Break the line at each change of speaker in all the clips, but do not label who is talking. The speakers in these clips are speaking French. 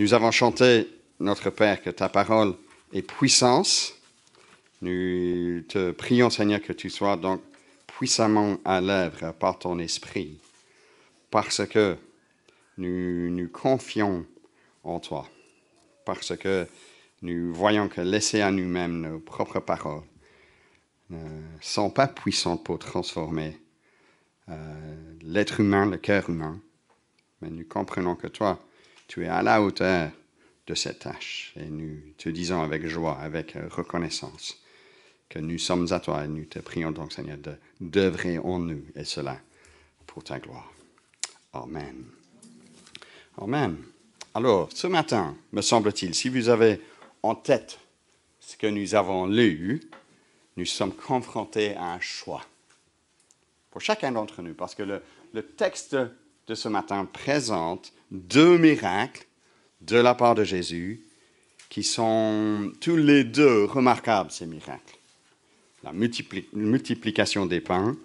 Nous avons chanté, notre Père, que ta parole est puissance. Nous te prions, Seigneur, que tu sois donc puissamment à l'œuvre par ton esprit, parce que nous confions en toi, parce que nous voyons que laisser à nous-mêmes nos propres paroles ne sont pas puissantes pour transformer l'être humain, le cœur humain, mais nous comprenons que toi, tu es à la hauteur de cette tâche. Et nous te disons avec joie, avec reconnaissance, que nous sommes à toi et nous te prions donc, Seigneur, d'œuvrer en nous, et cela pour ta gloire. Amen. Amen. Alors, ce matin, me semble-t-il, si vous avez en tête ce que nous avons lu, nous sommes confrontés à un choix pour chacun d'entre nous, parce que le texte de ce matin présente deux miracles de la part de Jésus qui sont tous les deux remarquables, ces miracles. La multiplication des pains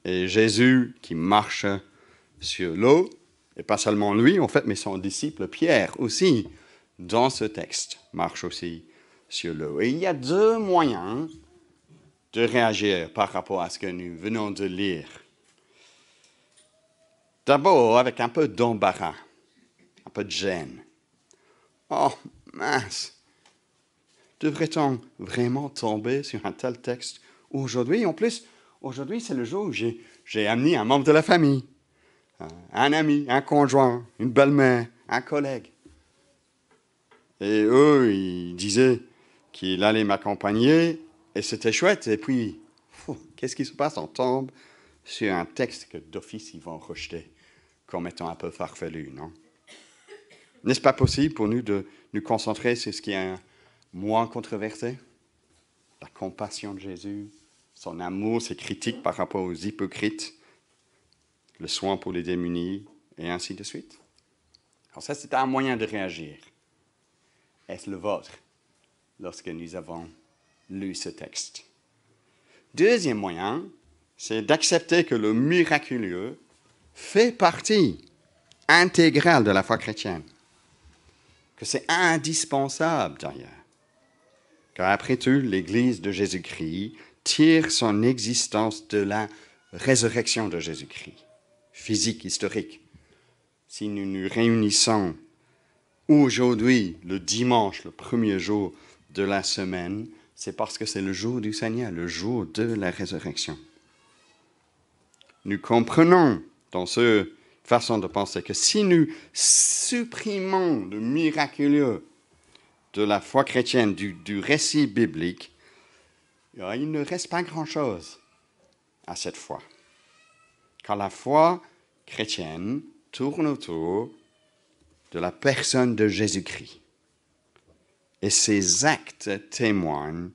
et Jésus qui marche sur l'eau, et pas seulement lui, en fait, mais son disciple Pierre aussi, dans ce texte, marche aussi sur l'eau. Et il y a deux moyens de réagir par rapport à ce que nous venons de lire. D'abord, avec un peu d'embarras, un peu de gêne. Oh, mince! Devrait-on vraiment tomber sur un tel texte aujourd'hui? En plus, aujourd'hui, c'est le jour où j'ai amené un membre de la famille, un ami, un conjoint, une belle-mère, un collègue. Et eux, ils disaient qu'il allait m'accompagner, et c'était chouette. Et puis, qu'est-ce qui se passe? On tombe sur un texte que d'office, ils vont rejeter comme étant un peu farfelu, non? N'est-ce pas possible pour nous de nous concentrer sur ce qui est moins controversé? La compassion de Jésus, son amour, ses critiques par rapport aux hypocrites, le soin pour les démunis, et ainsi de suite. Alors ça, c'est un moyen de réagir. Est-ce le vôtre lorsque nous avons lu ce texte? Deuxième moyen, c'est d'accepter que le miraculeux fait partie intégrale de la foi chrétienne, que c'est indispensable d'ailleurs. Car après tout, l'Église de Jésus-Christ tire son existence de la résurrection de Jésus-Christ, physique, historique. Si nous nous réunissons aujourd'hui, le dimanche, le premier jour de la semaine, c'est parce que c'est le jour du Seigneur, le jour de la résurrection. Nous comprenons dans cette façon de penser que si nous supprimons le miraculeux de la foi chrétienne, du récit biblique, il ne reste pas grand-chose à cette foi. Car la foi chrétienne tourne autour de la personne de Jésus-Christ. Et ses actes témoignent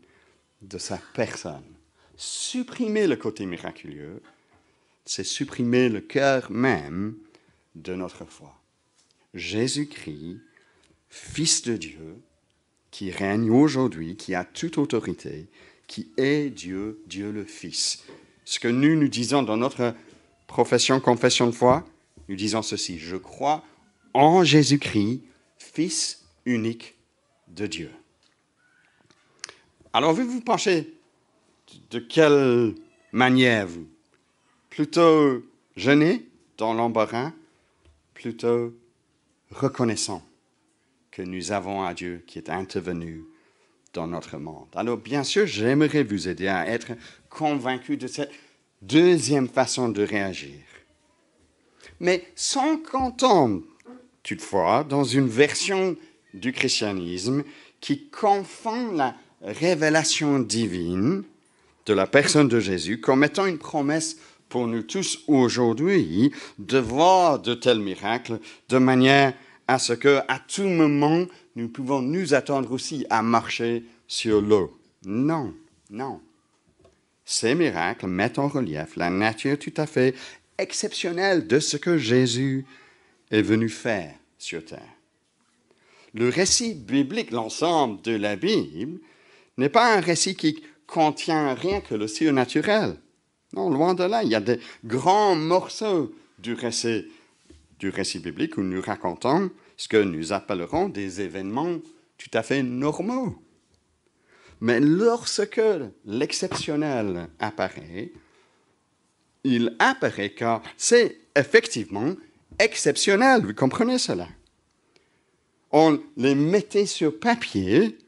de sa personne. Supprimer le côté miraculeux, c'est supprimer le cœur même de notre foi. Jésus-Christ, Fils de Dieu, qui règne aujourd'hui, qui a toute autorité, qui est Dieu, Dieu le Fils. Ce que nous disons dans notre confession de foi, nous disons ceci: je crois en Jésus-Christ, Fils unique de Dieu. Alors, vous penchez de quelle manière, vous? Plutôt gêné dans l'embarras, plutôt reconnaissant que nous avons un Dieu qui est intervenu dans notre monde. Alors, bien sûr, j'aimerais vous aider à être convaincu de cette deuxième façon de réagir. Mais sans qu'on tombe, toutefois, dans une version du christianisme qui confond la révélation divine de la personne de Jésus comme étant une promesse pour nous tous aujourd'hui de voir de tels miracles de manière à ce qu'à tout moment, nous pouvons nous attendre aussi à marcher sur l'eau. Non, non. Ces miracles mettent en relief la nature tout à fait exceptionnelle de ce que Jésus est venu faire sur terre. Le récit biblique, l'ensemble de la Bible, n'est pas un récit qui contient rien que le surnaturel. Non, loin de là. Il y a des grands morceaux du récit biblique où nous racontons ce que nous appellerons des événements tout à fait normaux. Mais lorsque l'exceptionnel apparaît, il apparaît car c'est effectivement exceptionnel. Vous comprenez cela? On les mettait sur papier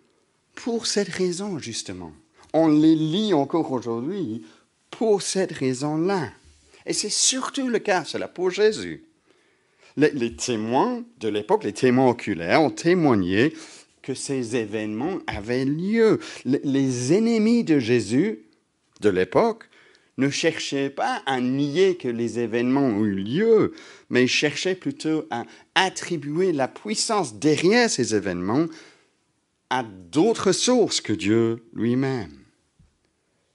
pour cette raison, justement. On les lit encore aujourd'hui pour cette raison-là. Et c'est surtout le cas, cela pour Jésus. Les témoins de l'époque, les témoins oculaires, ont témoigné que ces événements avaient lieu. Les ennemis de Jésus de l'époque ne cherchaient pas à nier que les événements ont eu lieu, mais ils cherchaient plutôt à attribuer la puissance derrière ces événements à d'autres sources que Dieu lui-même.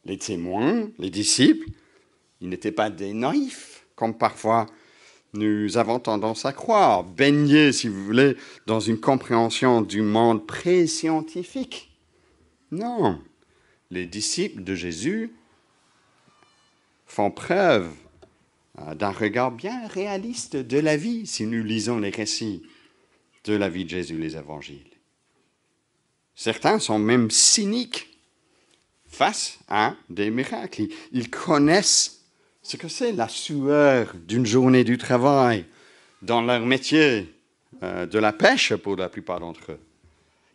Les témoins, les disciples, ils n'étaient pas des naïfs, comme parfois nous avons tendance à croire, baignés, si vous voulez, dans une compréhension du monde pré-scientifique. Non, les disciples de Jésus font preuve d'un regard bien réaliste de la vie si nous lisons les récits de la vie de Jésus, les évangiles. Certains sont même cyniques face à des miracles. Ils connaissent ce que c'est la sueur d'une journée du travail dans leur métier de la pêche pour la plupart d'entre eux.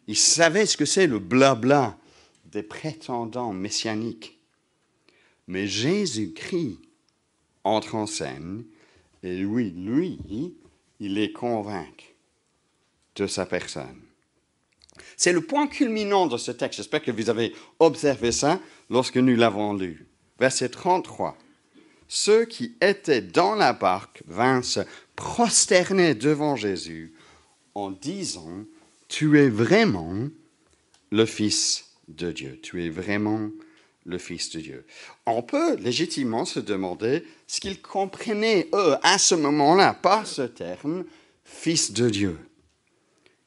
Ils savaient ce que c'est le blabla des prétendants messianiques. Mais Jésus-Christ entre en scène et oui, lui, il les convainc de sa personne. C'est le point culminant de ce texte. J'espère que vous avez observé ça lorsque nous l'avons lu. Verset 33. Ceux qui étaient dans la barque vinrent se prosterner devant Jésus en disant « Tu es vraiment le Fils de Dieu. Tu es vraiment le Fils de Dieu. » On peut légitimement se demander ce qu'ils comprenaient, eux, à ce moment-là, par ce terme « Fils de Dieu ».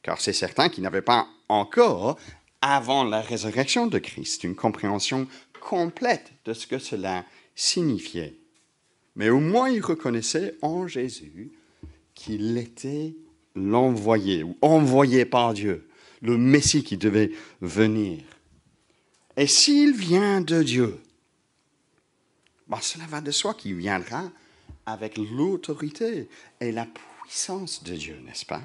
Car c'est certain qu'ils n'avaient pas encore, avant la résurrection de Christ, une compréhension complète de ce que cela signifiait. Mais au moins, ils reconnaissaient en Jésus qu'il était l'envoyé, ou envoyé par Dieu, le Messie qui devait venir. Et s'il vient de Dieu, cela va de soi qu'il viendra avec l'autorité et la puissance de Dieu, n'est-ce pas?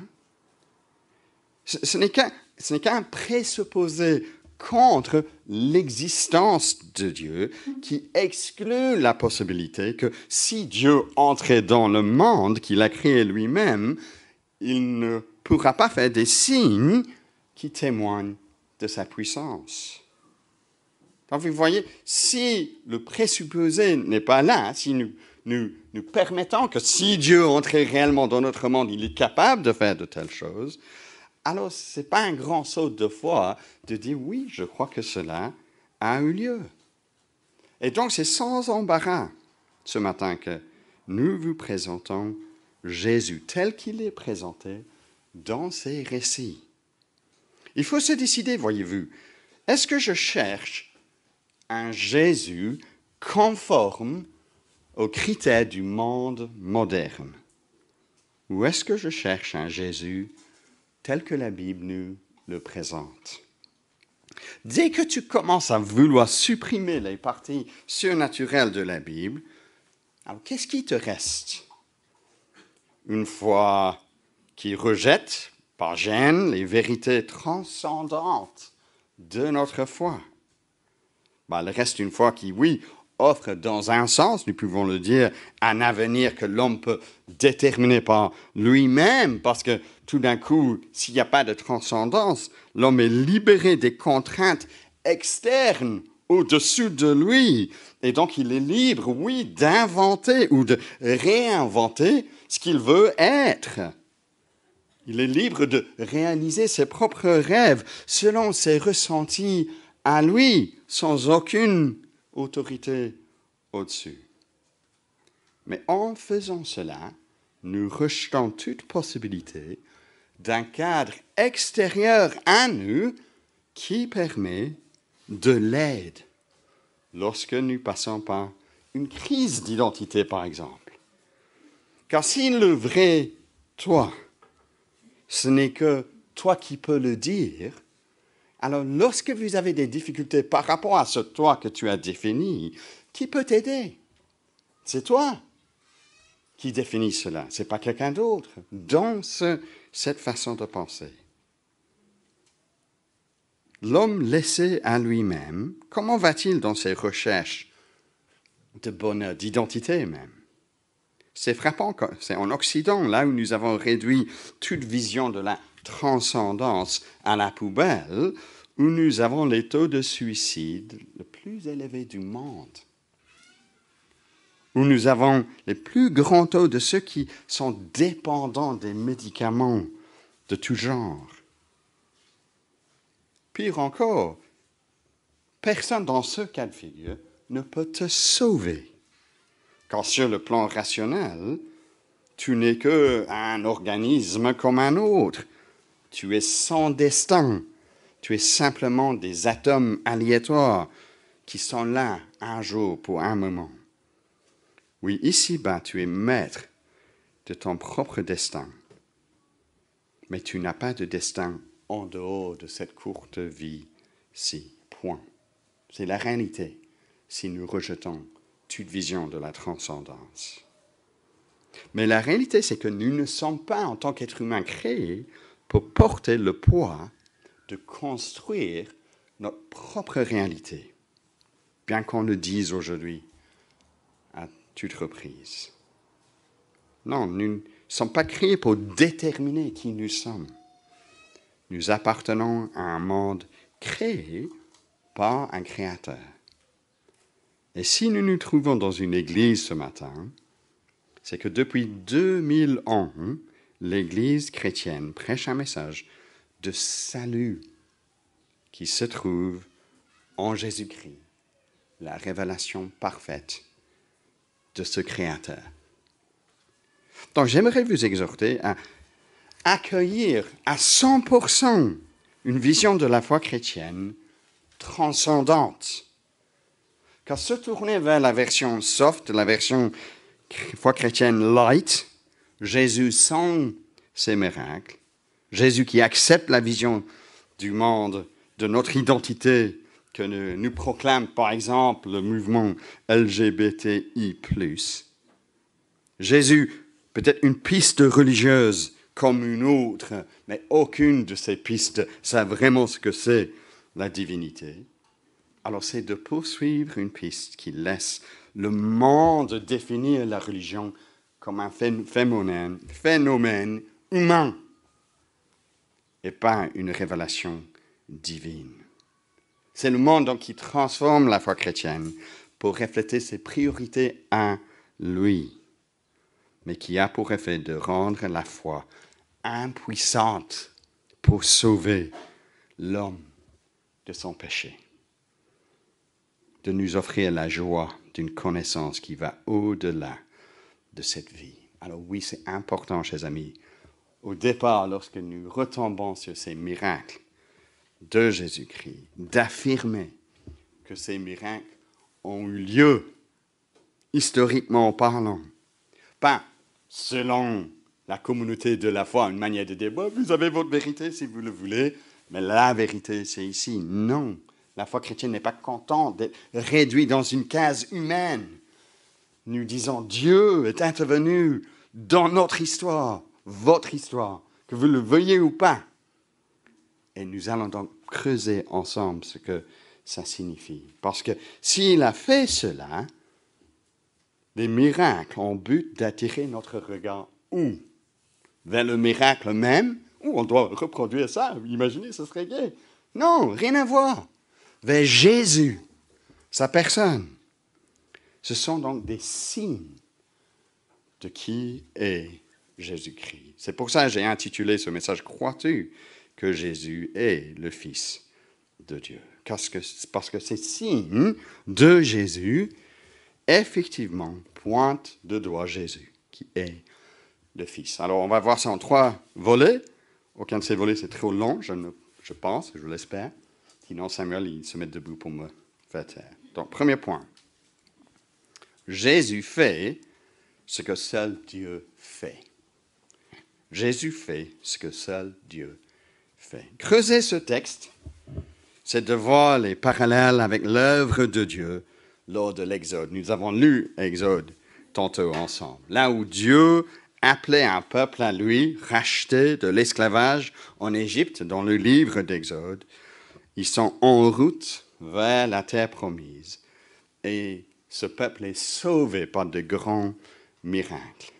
Ce n'est qu'un présupposé contre l'existence de Dieu qui exclut la possibilité que si Dieu entrait dans le monde qu'il a créé lui-même, il ne pourra pas faire des signes qui témoignent de sa puissance. Donc vous voyez, si le présupposé n'est pas là, si nous permettons que si Dieu entrait réellement dans notre monde, il est capable de faire de telles choses, alors ce n'est pas un grand saut de foi de dire oui, je crois que cela a eu lieu. Et donc c'est sans embarras ce matin que nous vous présentons Jésus tel qu'il est présenté dans ces récits. Il faut se décider, voyez-vous, est-ce que je cherche un Jésus conforme aux critères du monde moderne? Ou est-ce que je cherche un Jésus tel que la Bible nous le présente? Dès que tu commences à vouloir supprimer les parties surnaturelles de la Bible, alors qu'est-ce qui te reste? Une foi qui rejette par gêne les vérités transcendantes de notre foi. Il reste une foi qui, oui, offre dans un sens, nous pouvons le dire, un avenir que l'homme peut déterminer par lui-même, parce que tout d'un coup, s'il n'y a pas de transcendance, l'homme est libéré des contraintes externes au-dessus de lui. Et donc, il est libre, oui, d'inventer ou de réinventer ce qu'il veut être. Il est libre de réaliser ses propres rêves selon ses ressentis à lui, sans aucune autorité au-dessus. Mais en faisant cela, nous rejetons toute possibilité d'un cadre extérieur à nous qui permet de l'aide lorsque nous passons par une crise d'identité, par exemple. Car si le vrai toi, ce n'est que toi qui peux le dire. Alors, lorsque vous avez des difficultés par rapport à ce toi que tu as défini, qui peut t'aider? C'est toi qui définis cela, ce n'est pas quelqu'un d'autre, dans cette façon de penser. L'homme laissé à lui-même, comment va-t-il dans ses recherches de bonheur, d'identité même? C'est frappant, c'est en Occident, là où nous avons réduit toute vision de la transcendance à la poubelle, où nous avons les taux de suicide les plus élevés du monde, où nous avons les plus grands taux de ceux qui sont dépendants des médicaments de tout genre. Pire encore, personne dans ce cas de figure ne peut te sauver. Car sur le plan rationnel, tu n'es qu'un organisme comme un autre. Tu es sans destin. Tu es simplement des atomes aléatoires qui sont là un jour pour un moment. Oui, ici-bas, tu es maître de ton propre destin. Mais tu n'as pas de destin en dehors de cette courte vie-ci. Point. C'est la réalité si nous rejetons toute vision de la transcendance. Mais la réalité, c'est que nous ne sommes pas, en tant qu'êtres humains, créés pour porter le poids de construire notre propre réalité, bien qu'on le dise aujourd'hui à toute reprise. Non, nous ne sommes pas créés pour déterminer qui nous sommes. Nous appartenons à un monde créé par un créateur. Et si nous nous trouvons dans une église ce matin, c'est que depuis 2000 ans, l'église chrétienne prêche un message de salut qui se trouve en Jésus-Christ, la révélation parfaite de ce Créateur. Donc j'aimerais vous exhorter à accueillir à 100% une vision de la foi chrétienne transcendante. Car se tourner vers la version soft, la version foi chrétienne light, Jésus sans ses miracles, Jésus qui accepte la vision du monde, de notre identité que nous proclame par exemple le mouvement LGBTI+. Jésus, peut-être une piste religieuse comme une autre, mais aucune de ces pistes sait vraiment ce que c'est la divinité. Alors c'est de poursuivre une piste qui laisse le monde définir la religion comme un phénomène humain et pas une révélation divine. C'est le monde donc qui transforme la foi chrétienne pour refléter ses priorités à lui, mais qui a pour effet de rendre la foi impuissante pour sauver l'homme de son péché, de nous offrir la joie d'une connaissance qui va au-delà de cette vie. Alors oui, c'est important, chers amis, au départ, lorsque nous retombons sur ces miracles de Jésus-Christ, d'affirmer que ces miracles ont eu lieu, historiquement parlant, pas selon la communauté de la foi, une manière de dire « vous avez votre vérité si vous le voulez, mais la vérité, c'est ici. » Non, la foi chrétienne n'est pas contente d'être réduite dans une case humaine. Nous disons « Dieu est intervenu dans notre histoire, votre histoire, que vous le veuillez ou pas. » Et nous allons donc creuser ensemble ce que ça signifie. Parce que s'il a fait cela, les miracles ont but d'attirer notre regard où? Vers le miracle même, où on doit reproduire ça, imaginez, ce serait gai. Non, rien à voir. Vers Jésus, sa personne. Ce sont donc des signes de qui est Jésus-Christ. C'est pour ça que j'ai intitulé ce message « Crois-tu que Jésus est le Fils de Dieu ?» Parce que ces signes de Jésus, effectivement, pointent de doigt Jésus, qui est le Fils. Alors, on va voir ça en 3 volets. Aucun de ces volets, c'est trop long, je pense, je l'espère. Sinon, Samuel, il se met debout pour me faire taire. Donc, premier point. Jésus fait ce que seul Dieu fait. Jésus fait ce que seul Dieu fait. Creuser ce texte, c'est de voir les parallèles avec l'œuvre de Dieu lors de l'Exode. Nous avons lu Exode tantôt ensemble. Là où Dieu appelait un peuple à lui, racheté de l'esclavage en Égypte, dans le livre d'Exode, ils sont en route vers la terre promise. Et ce peuple est sauvé par de grands miracles.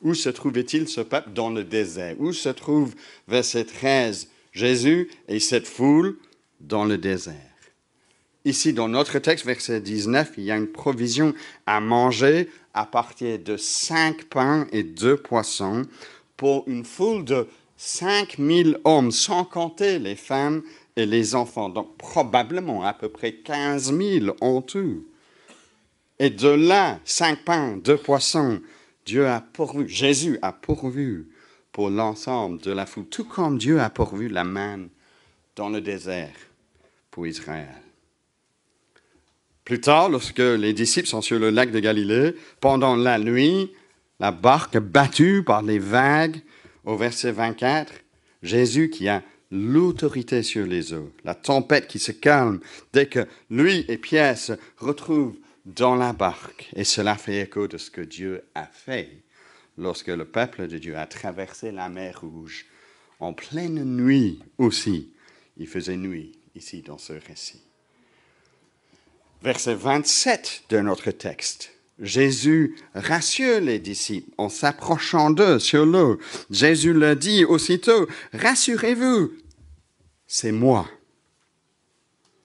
Où se trouvait-il ce peuple? Dans le désert. Où se trouve, verset 13, Jésus et cette foule? Dans le désert. Ici, dans notre texte, verset 19, il y a une provision à manger à partir de 5 pains et 2 poissons pour une foule de 5000 hommes, sans compter les femmes et les enfants. Donc, probablement à peu près 15 000 en tout. Et de là, 5 pains, 2 poissons, Jésus a pourvu pour l'ensemble de la foule, tout comme Dieu a pourvu la manne dans le désert pour Israël. Plus tard, lorsque les disciples sont sur le lac de Galilée, pendant la nuit, la barque battue par les vagues, au verset 24, Jésus qui a l'autorité sur les eaux, la tempête qui se calme dès que lui et Pierre se retrouvent dans la barque. Et cela fait écho de ce que Dieu a fait lorsque le peuple de Dieu a traversé la mer Rouge. En pleine nuit aussi, il faisait nuit ici dans ce récit. Verset 27 de notre texte. Jésus rassure les disciples en s'approchant d'eux sur l'eau. Jésus leur dit aussitôt, « Rassurez-vous, c'est moi. »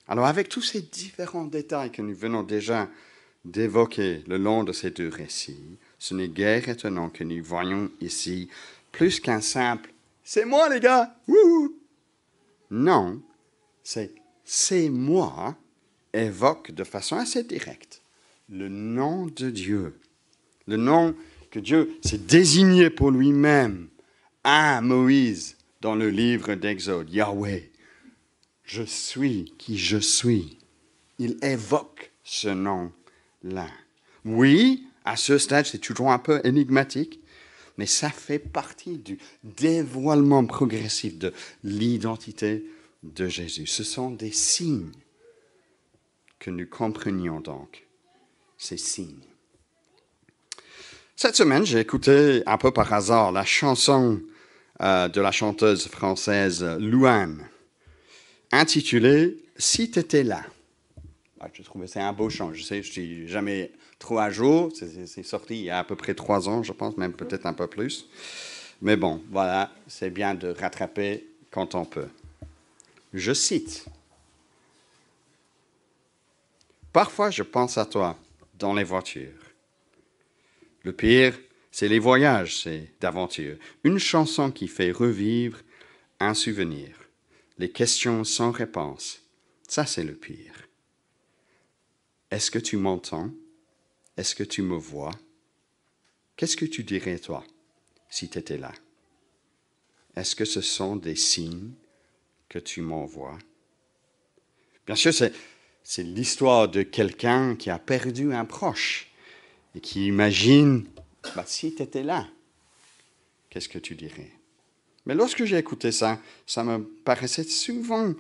Alors avec tous ces différents détails que nous venons déjà d'évoquer le long de ces deux récits, ce n'est guère étonnant que nous voyons ici plus qu'un simple « c'est moi les gars, wouhou !» Non, c'est moi évoque de façon assez directe le nom de Dieu, le nom que Dieu s'est désigné pour lui-même à Moïse dans le livre d'Exode, Yahweh. Je suis qui je suis. Il évoque ce nom-là. Oui, à ce stade, c'est toujours un peu énigmatique, mais ça fait partie du dévoilement progressif de l'identité de Jésus. Ce sont des signes que nous comprenions donc, ces signes. Cette semaine, j'ai écouté un peu par hasard la chanson de la chanteuse française Louane, intitulée « Si t'étais là ». Je trouvais que c'est un beau chant. Je sais, je ne suis jamais trop à jour. C'est sorti il y a à peu près 3 ans, je pense, même peut-être un peu plus. Mais bon, voilà, c'est bien de rattraper quand on peut. Je cite. « Parfois, je pense à toi dans les voitures. Le pire, c'est les voyages, c'est d'aventure. Une chanson qui fait revivre un souvenir. Les questions sans réponse. Ça, c'est le pire. Est-ce que tu m'entends? Est-ce que tu me vois? Qu'est-ce que tu dirais, toi, si tu étais là? Est-ce que ce sont des signes que tu m'envoies? » Bien sûr, c'est l'histoire de quelqu'un qui a perdu un proche et qui imagine, si tu étais là, qu'est-ce que tu dirais? Mais lorsque j'ai écouté ça, ça me paraissait souvent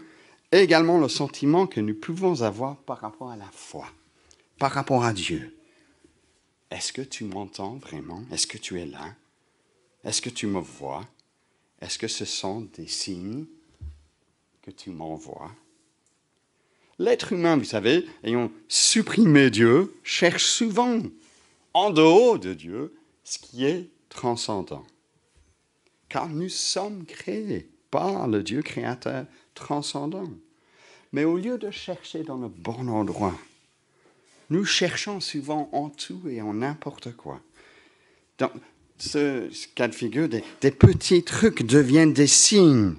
également le sentiment que nous pouvons avoir par rapport à la foi, par rapport à Dieu. Est-ce que tu m'entends vraiment? Est-ce que tu es là? Est-ce que tu me vois? Est-ce que ce sont des signes que tu m'envoies? L'être humain, vous savez, ayant supprimé Dieu, cherche souvent, en dehors de Dieu, ce qui est transcendant. Car nous sommes créés par le Dieu créateur transcendant. Mais au lieu de chercher dans le bon endroit, nous cherchons souvent en tout et en n'importe quoi. Dans ce cas de figure, des petits trucs deviennent des signes.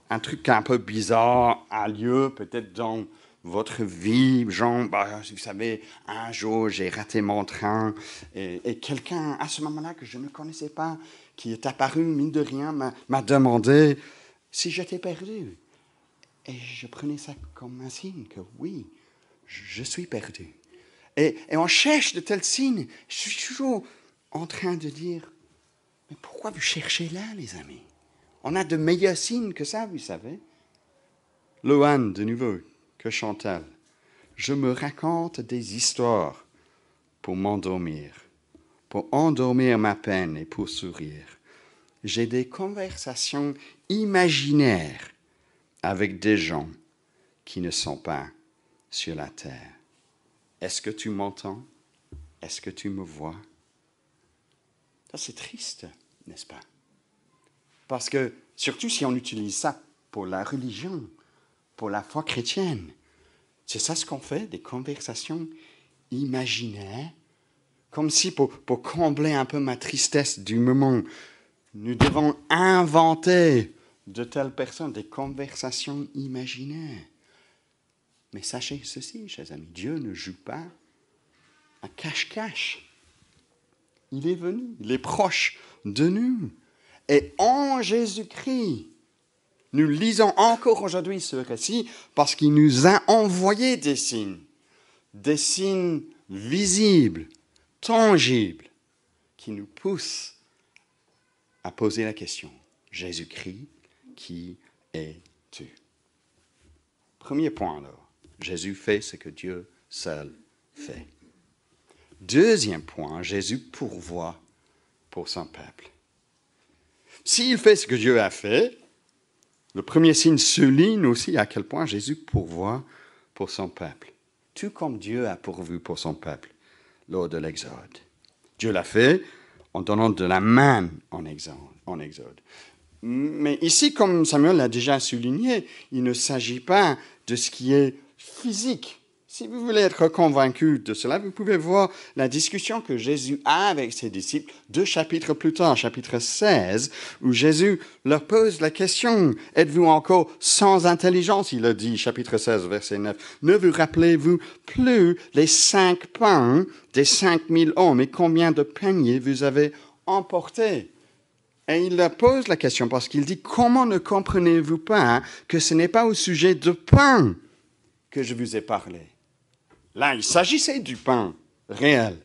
Un truc un peu bizarre a lieu peut-être dans votre vie, genre, vous savez, un jour j'ai raté mon train et quelqu'un à ce moment-là que je ne connaissais pas, qui est apparu, mine de rien, m'a demandé si j'étais perdu. Et je prenais ça comme un signe que oui, je suis perdu. Et on cherche de tels signes. Je suis toujours en train de dire, Mais pourquoi vous cherchez là, les amis? On a de meilleurs signes que ça, vous savez. Loane, de nouveau, que chante-t-elle? Je me raconte des histoires pour m'endormir, pour endormir ma peine et pour sourire. J'ai des conversations imaginaires avec des gens qui ne sont pas sur la terre. Est-ce que tu m'entends? Est-ce que tu me vois? Ça, c'est triste, n'est-ce pas? Parce que, surtout si on utilise ça pour la religion, pour la foi chrétienne, c'est ça ce qu'on fait, des conversations imaginaires, comme si pour combler un peu ma tristesse du moment, nous devons inventer de telles personnes des conversations imaginaires. Mais sachez ceci, chers amis, Dieu ne joue pas à cache-cache. Il est venu, il est proche de nous. Et en Jésus-Christ, nous lisons encore aujourd'hui ce récit parce qu'il nous a envoyé des signes visibles, tangibles, qui nous poussent à poser la question, Jésus-Christ, qui es-tu? Premier point alors, Jésus fait ce que Dieu seul fait. Deuxième point, Jésus pourvoit pour son peuple. S'il fait ce que Dieu a fait, le premier signe souligne aussi à quel point Jésus pourvoit pour son peuple. Tout comme Dieu a pourvu pour son peuple lors de l'Exode. Dieu l'a fait en donnant de la manne en Exode. Mais ici, comme Samuel l'a déjà souligné, il ne s'agit pas de ce qui est physique. Si vous voulez être convaincu de cela, vous pouvez voir la discussion que Jésus a avec ses disciples 2 chapitres plus tard, chapitre 16, où Jésus leur pose la question, « Êtes-vous encore sans intelligence ?» Il a dit, chapitre 16, verset 9, « Ne vous rappelez-vous plus les 5 pains des 5000 hommes et combien de paniers vous avez emportés ?» Et il leur pose la question parce qu'il dit, « Comment ne comprenez-vous pas que ce n'est pas au sujet de pain que je vous ai parlé ?» Là, il s'agissait du pain réel.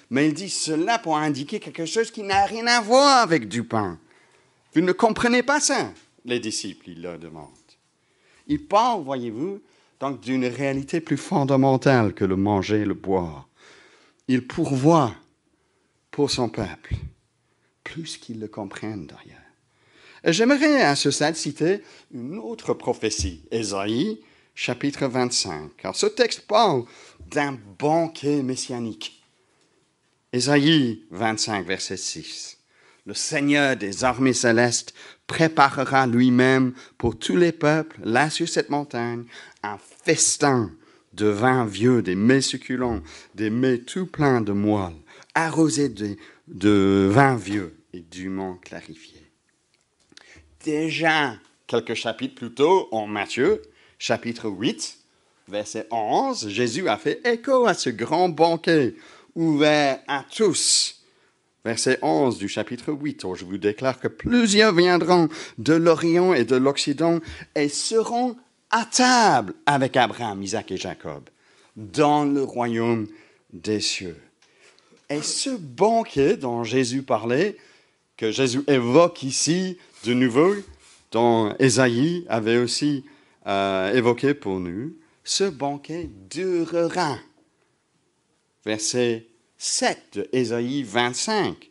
Mais il dit cela pour indiquer quelque chose qui n'a rien à voir avec du pain. Vous ne comprenez pas ça, les disciples, il leur demande. Il parle, voyez-vous, donc d'une réalité plus fondamentale que le manger et le boire. Il pourvoit pour son peuple, plus qu'ils le comprennent d'ailleurs. Et j'aimerais à ce stade citer une autre prophétie, Ésaïe, chapitre 25. Car ce texte parle d'un banquet messianique. Ésaïe 25, verset 6. Le Seigneur des armées célestes préparera lui-même pour tous les peuples, là sur cette montagne, un festin de vin vieux, des mets succulents, des mets tout pleins de moelle, arrosés de vin vieux et dûment clarifié. Déjà, quelques chapitres plus tôt, en Matthieu, chapitre 8, verset 11, Jésus a fait écho à ce grand banquet ouvert à tous. Verset 11 du chapitre 8, où je vous déclare que plusieurs viendront de l'Orient et de l'Occident et seront à table avec Abraham, Isaac et Jacob dans le royaume des cieux. Et ce banquet dont Jésus parlait, que Jésus évoque ici de nouveau, dont Ésaïe avait aussi évoqué pour nous, ce banquet durera. Verset 7 de Ésaïe 25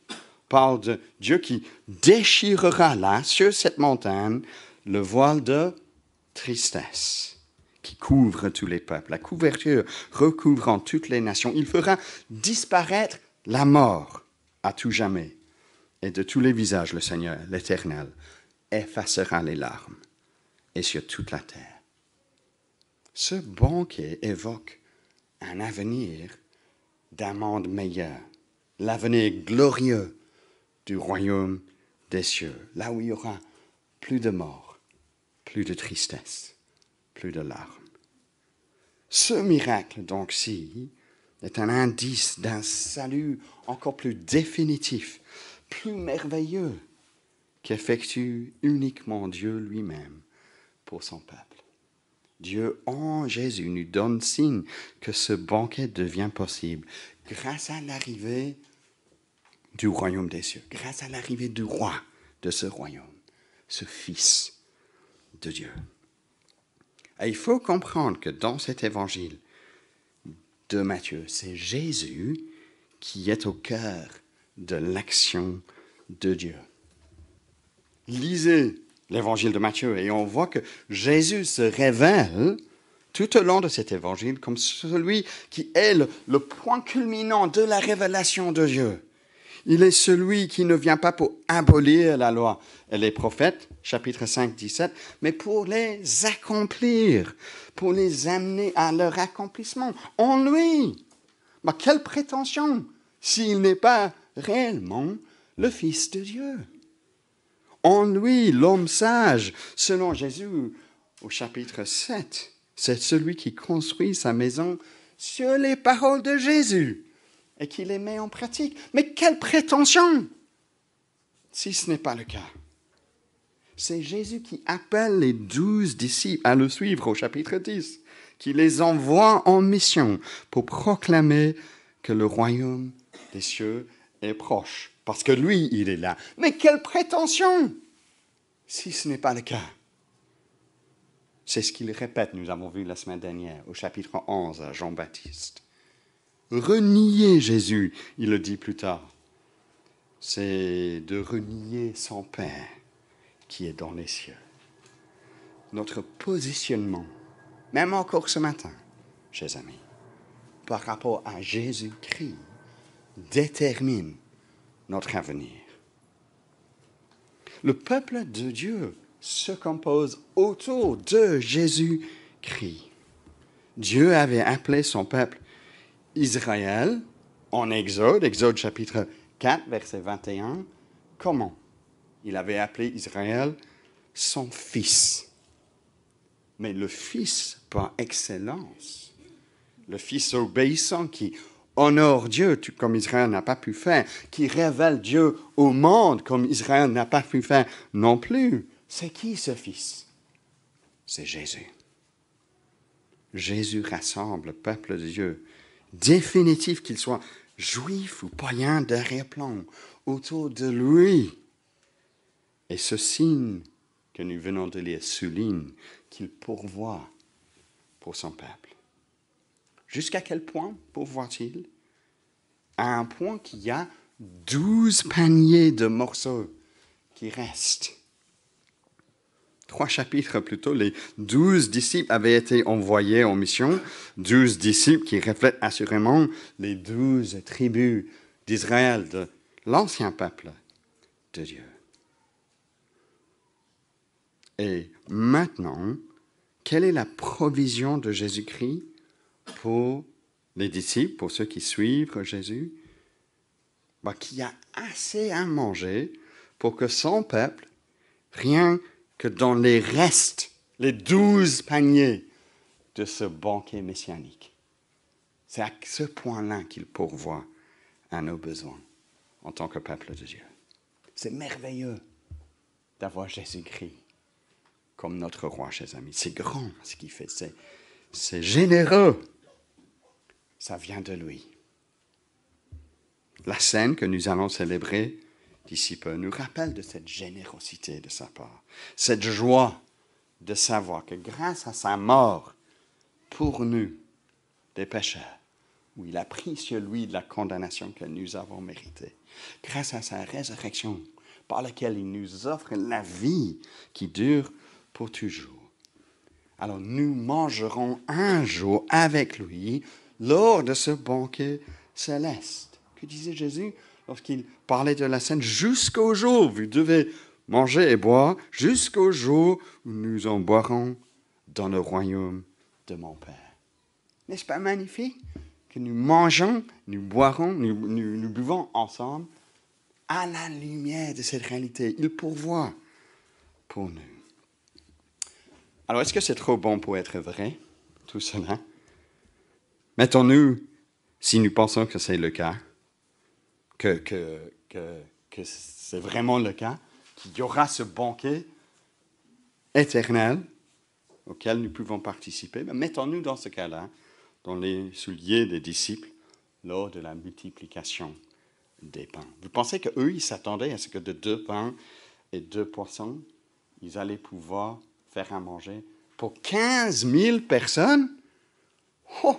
parle de Dieu qui déchirera là, sur cette montagne, le voile de tristesse qui couvre tous les peuples, la couverture recouvrant toutes les nations. Il fera disparaître la mort à tout jamais. Et de tous les visages, le Seigneur, l'Éternel, effacera les larmes et sur toute la terre. Ce banquet évoque un avenir d'un monde meilleur, l'avenir glorieux du royaume des cieux, là où il y aura plus de mort, plus de tristesse, plus de larmes. Ce miracle, donc-ci, est un indice d'un salut encore plus définitif, plus merveilleux, qu'effectue uniquement Dieu lui-même pour son peuple. Dieu, en Jésus, nous donne signe que ce banquet devient possible grâce à l'arrivée du royaume des cieux, grâce à l'arrivée du roi de ce royaume, ce Fils de Dieu. Et il faut comprendre que dans cet évangile de Matthieu, c'est Jésus qui est au cœur de l'action de Dieu. Lisez l'évangile de Matthieu et on voit que Jésus se révèle tout au long de cet évangile comme celui qui est le point culminant de la révélation de Dieu. Il est celui qui ne vient pas pour abolir la loi et les prophètes, chapitre 5, 17, mais pour les accomplir, pour les amener à leur accomplissement en lui. Mais quelle prétention s'il n'est pas réellement le Fils de Dieu. En lui, l'homme sage, selon Jésus au chapitre 7, c'est celui qui construit sa maison sur les paroles de Jésus et qui les met en pratique. Mais quelle prétention si ce n'est pas le cas. C'est Jésus qui appelle les 12 disciples à le suivre au chapitre 10, qui les envoie en mission pour proclamer que le royaume des cieux est proche, parce que lui, il est là. Mais quelle prétention si ce n'est pas le cas. C'est ce qu'il répète, nous avons vu la semaine dernière, au chapitre 11 à Jean-Baptiste. Renier Jésus, il le dit plus tard, c'est de renier son Père qui est dans les cieux. Notre positionnement, même encore ce matin, chers amis, par rapport à Jésus-Christ, détermine notre avenir. Le peuple de Dieu se compose autour de Jésus-Christ. Dieu avait appelé son peuple Israël en Exode chapitre 4, verset 21. Comment? Il avait appelé Israël son fils. Mais le fils par excellence, le fils obéissant qui honore Dieu comme Israël n'a pas pu faire, qui révèle Dieu au monde comme Israël n'a pas pu faire non plus. C'est qui ce fils? C'est Jésus. Jésus rassemble le peuple de Dieu, définitif qu'il soit juif ou païen d'arrière-plan, autour de lui. Et ce signe que nous venons de lire souligne qu'il pourvoit pour son peuple. Jusqu'à quel point pourvoit-il? À un point qu'il y a 12 paniers de morceaux qui restent. 3 chapitres plus tôt, les 12 disciples avaient été envoyés en mission, 12 disciples qui reflètent assurément les 12 tribus d'Israël, de l'ancien peuple de Dieu. Et maintenant, quelle est la provision de Jésus-Christ pour les disciples, pour ceux qui suivent Jésus? Qu'il y a assez à manger pour que son peuple, rien que dans les restes, les 12 paniers de ce banquet messianique. C'est à ce point-là qu'il pourvoit à nos besoins en tant que peuple de Dieu. C'est merveilleux d'avoir Jésus-Christ comme notre roi, chers amis. C'est grand ce qu'il fait, c'est généreux. Ça vient de lui. La scène que nous allons célébrer d'ici peu nous rappelle de cette générosité de sa part, cette joie de savoir que grâce à sa mort pour nous, des pécheurs, où il a pris sur lui la condamnation que nous avons méritée, grâce à sa résurrection par laquelle il nous offre la vie qui dure pour toujours. Alors nous mangerons un jour avec lui lors de ce banquet céleste. Que disait Jésus lorsqu'il parlait de la scène? Jusqu'au jour, vous devez manger et boire, jusqu'au jour où nous en boirons dans le royaume de mon Père. N'est-ce pas magnifique que nous mangeons, nous boirons, nous buvons ensemble à la lumière de cette réalité? Il pourvoit pour nous. Alors, est-ce que c'est trop bon pour être vrai, tout cela? Mettons-nous, si nous pensons que c'est le cas, que c'est vraiment le cas, qu'il y aura ce banquet éternel auquel nous pouvons participer, mais mettons-nous dans ce cas-là, dans les souliers des disciples, lors de la multiplication des pains. Vous pensez qu'eux, ils s'attendaient à ce que de 2 pains et 2 poissons, ils allaient pouvoir faire à manger pour 15 000 personnes? Oh!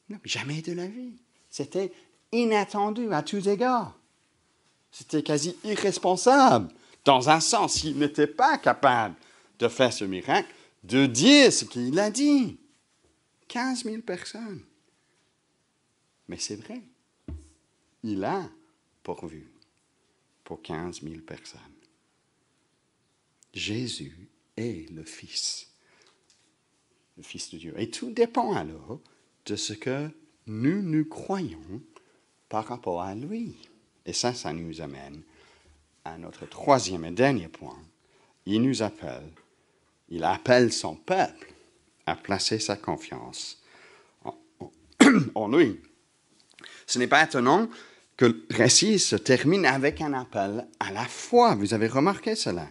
Non, jamais de la vie. C'était inattendu à tous égards. C'était quasi irresponsable. Dans un sens, il n'était pas capable de faire ce miracle, de dire ce qu'il a dit. 15 000 personnes. Mais c'est vrai. Il a pourvu pour 15 000 personnes. Jésus est le Fils de Dieu. Et tout dépend alors de ce que nous croyons par rapport à lui. Et ça nous amène à notre troisième et dernier point. Il appelle son peuple à placer sa confiance en lui. Ce n'est pas étonnant que le récit se termine avec un appel à la foi. Vous avez remarqué cela.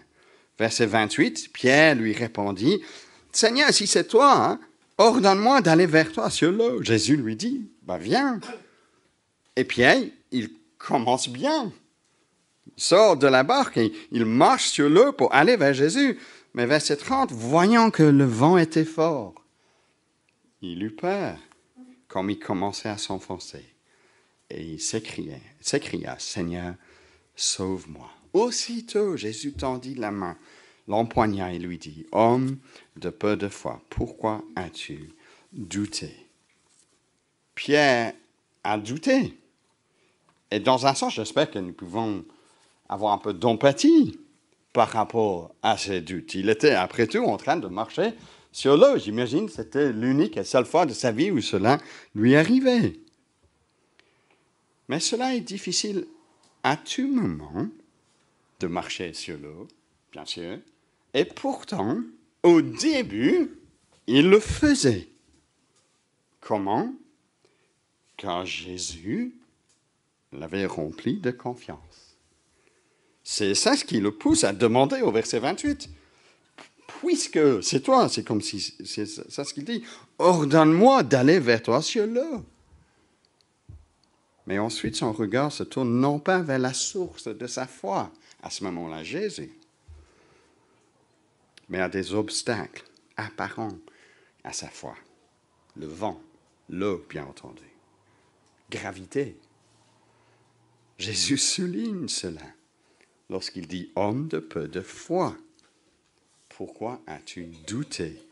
Verset 28, Pierre lui répondit, « Seigneur, si c'est toi, ordonne-moi d'aller vers toi sur l'eau. » Jésus lui dit, « Viens. » Et Pierre, il commence bien. Il sort de la barque et il marche sur l'eau pour aller vers Jésus. Mais verset 30, voyant que le vent était fort, il eut peur, comme il commençait à s'enfoncer. Et il s'écria, « Seigneur, sauve-moi. » Aussitôt, Jésus tendit la main, l'empoigna et lui dit, « Homme de peu de foi, pourquoi as-tu douté? » Pierre a douté. Et dans un sens, j'espère que nous pouvons avoir un peu d'empathie par rapport à ses doutes. Il était, après tout, en train de marcher sur l'eau. J'imagine que c'était l'unique et seule fois de sa vie où cela lui arrivait. Mais cela est difficile à tout moment de marcher sur l'eau, bien sûr. Et pourtant, au début, il le faisait. Comment? Car Jésus l'avait rempli de confiance. C'est ça ce qui le pousse à demander au verset 28. Puisque c'est toi, c'est comme si, c'est ça ce qu'il dit, ordonne-moi d'aller vers toi sur l'eau. Mais ensuite, son regard se tourne non pas vers la source de sa foi, à ce moment-là, Jésus, mais à des obstacles apparents à sa foi. Le vent, l'eau, bien entendu, gravité. Jésus souligne cela lorsqu'il dit « homme de peu de foi, pourquoi as-tu douté ?»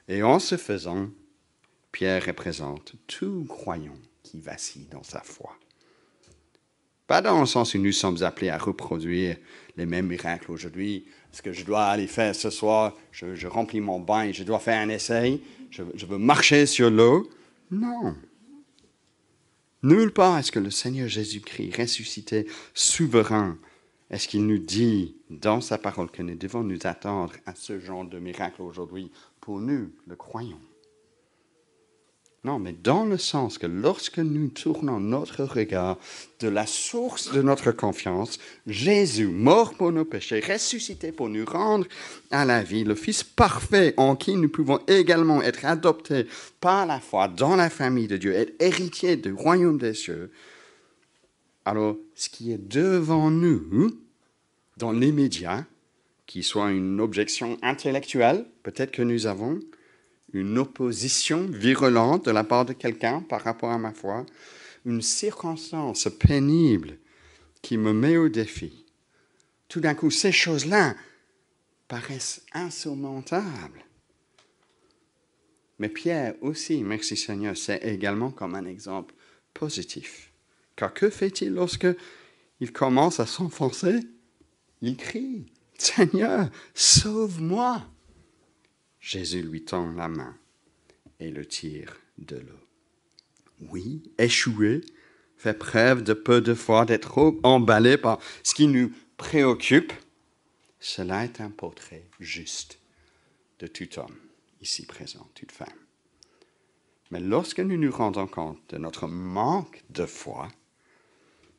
Et en ce faisant, Pierre représente tout croyant qui vacille dans sa foi. Pas dans le sens où nous sommes appelés à reproduire les mêmes miracles aujourd'hui. Est-ce que je dois aller faire ce soir, je remplis mon bain et je dois faire un essai, je veux marcher sur l'eau? Non. Nulle part est-ce que le Seigneur Jésus-Christ, ressuscité, souverain, est-ce qu'il nous dit dans sa parole que nous devons nous attendre à ce genre de miracle aujourd'hui pour nous, le croyant? Non, mais dans le sens que lorsque nous tournons notre regard de la source de notre confiance, Jésus, mort pour nos péchés, ressuscité pour nous rendre à la vie, le Fils parfait en qui nous pouvons également être adoptés par la foi dans la famille de Dieu, être héritiers du royaume des cieux, alors ce qui est devant nous, dans l'immédiat, qui soit une objection intellectuelle, peut-être que nous avons, une opposition virulente de la part de quelqu'un par rapport à ma foi, une circonstance pénible qui me met au défi. Tout d'un coup, ces choses-là paraissent insurmontables. Mais Pierre aussi, merci Seigneur, c'est également comme un exemple positif. Car que fait-il lorsque il commence à s'enfoncer? Il crie, « Seigneur, sauve-moi !» Jésus lui tend la main et le tire de l'eau. Oui, échouer, faire preuve de peu de foi, d'être trop emballé par ce qui nous préoccupe, cela est un portrait juste de tout homme ici présent, toute femme. Mais lorsque nous nous rendons compte de notre manque de foi,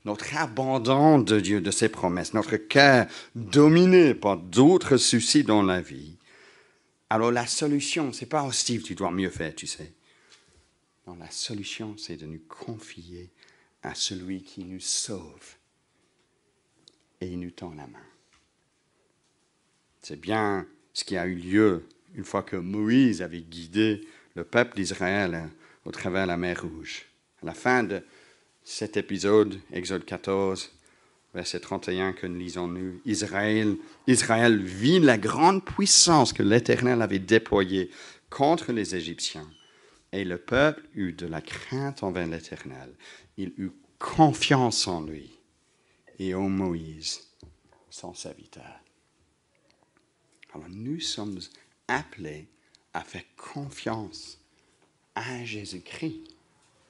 notre abandon de Dieu, de ses promesses, notre cœur dominé par d'autres soucis dans la vie, alors la solution, c'est pas « Oh Steve, tu dois mieux faire, tu sais ». Non, la solution, c'est de nous confier à celui qui nous sauve et il nous tend la main. C'est bien ce qui a eu lieu une fois que Moïse avait guidé le peuple d'Israël au travers de la mer Rouge. À la fin de cet épisode, Exode 14, verset 31 que nous lisons nous, Israël vit la grande puissance que l'Éternel avait déployée contre les Égyptiens. Et le peuple eut de la crainte envers l'Éternel. Il eut confiance en lui et en Moïse, son serviteur. Alors nous sommes appelés à faire confiance à Jésus-Christ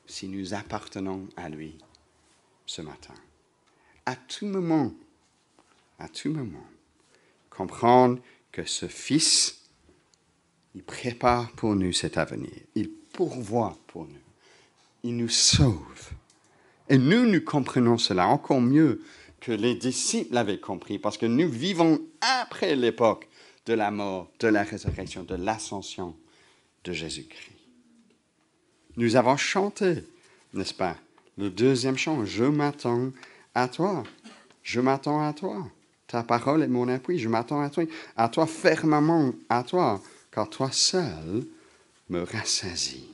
si nous appartenons à lui ce matin. À tout moment, comprendre que ce Fils, il prépare pour nous cet avenir. Il pourvoit pour nous. Il nous sauve. Et nous comprenons cela encore mieux que les disciples l'avaient compris, parce que nous vivons après l'époque de la mort, de la résurrection, de l'ascension de Jésus-Christ. Nous avons chanté, n'est-ce pas, le deuxième chant, « Je m'attends à toi, je m'attends à toi. Ta parole est mon appui, je m'attends à toi fermement, à toi, car toi seul me rassasie. »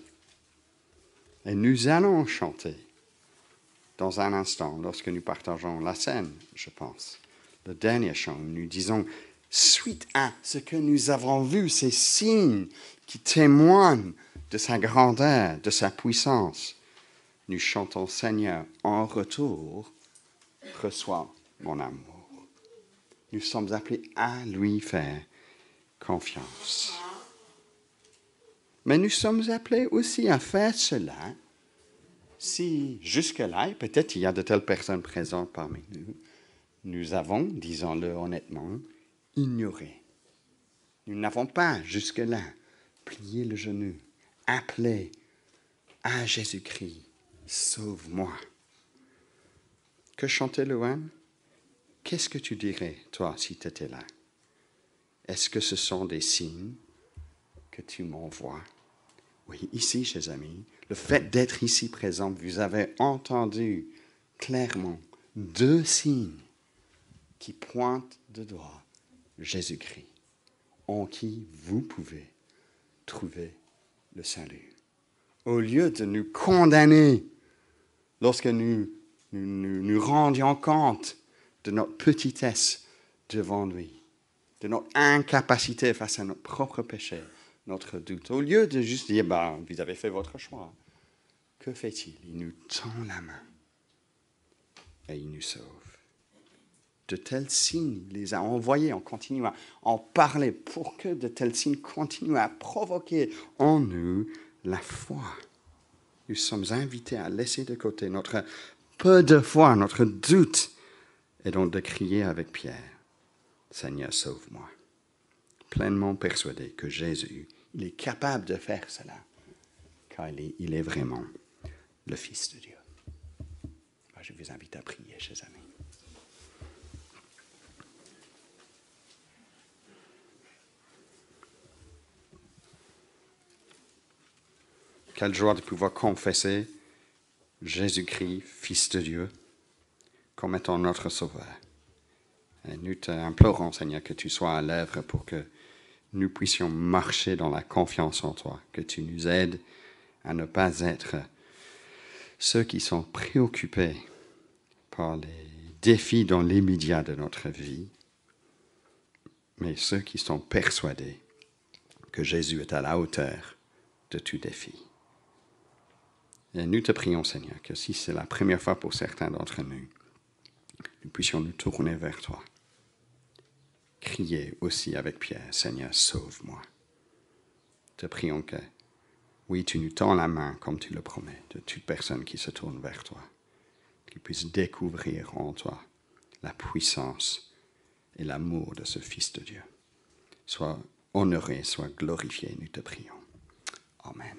Et nous allons chanter dans un instant, lorsque nous partageons la scène, je pense. Le dernier chant, nous disons, suite à ce que nous avons vu, ces signes qui témoignent de sa grandeur, de sa puissance, nous chantons, Seigneur, en retour, reçois mon amour. Nous sommes appelés à lui faire confiance. Mais nous sommes appelés aussi à faire cela si jusque-là, et peut-être il y a de telles personnes présentes parmi nous, nous avons, disons-le honnêtement, ignoré. Nous n'avons pas jusque-là plié le genou, appelé à Jésus-Christ, sauve-moi. Que chantait Louane? Qu'est-ce que tu dirais, toi, si tu étais là? Est-ce que ce sont des signes que tu m'envoies? Oui, ici, chers amis, le fait d'être ici présent, vous avez entendu clairement 2 signes qui pointent de doigt Jésus-Christ, en qui vous pouvez trouver le salut. Au lieu de nous condamner lorsque nous rendions compte de notre petitesse devant lui, de notre incapacité face à notre propre péché, notre doute. Au lieu de juste dire, vous avez fait votre choix, que fait-il? Il nous tend la main et il nous sauve. De tels signes, il les a envoyés, on continue à en parler pour que de tels signes continuent à provoquer en nous la foi. Nous sommes invités à laisser de côté notre peu de foi, notre doute, et donc de crier avec Pierre, Seigneur, sauve-moi. Pleinement persuadé que Jésus, il est capable de faire cela, car il est vraiment le Fils de Dieu. Je vous invite à prier, chers amis. Quelle joie de pouvoir confesser Jésus-Christ, Fils de Dieu, comme étant notre Sauveur. Et nous t'implorons, Seigneur, que tu sois à l'œuvre pour que nous puissions marcher dans la confiance en toi, que tu nous aides à ne pas être ceux qui sont préoccupés par les défis dans l'immédiat de notre vie, mais ceux qui sont persuadés que Jésus est à la hauteur de tout défi. Et nous te prions, Seigneur, que si c'est la première fois pour certains d'entre nous, nous puissions nous tourner vers toi. Crier aussi avec Pierre, Seigneur, sauve-moi. Te prions que, oui, tu nous tends la main, comme tu le promets, de toute personne qui se tourne vers toi, qui puisse découvrir en toi la puissance et l'amour de ce Fils de Dieu. Sois honoré, sois glorifié, nous te prions. Amen.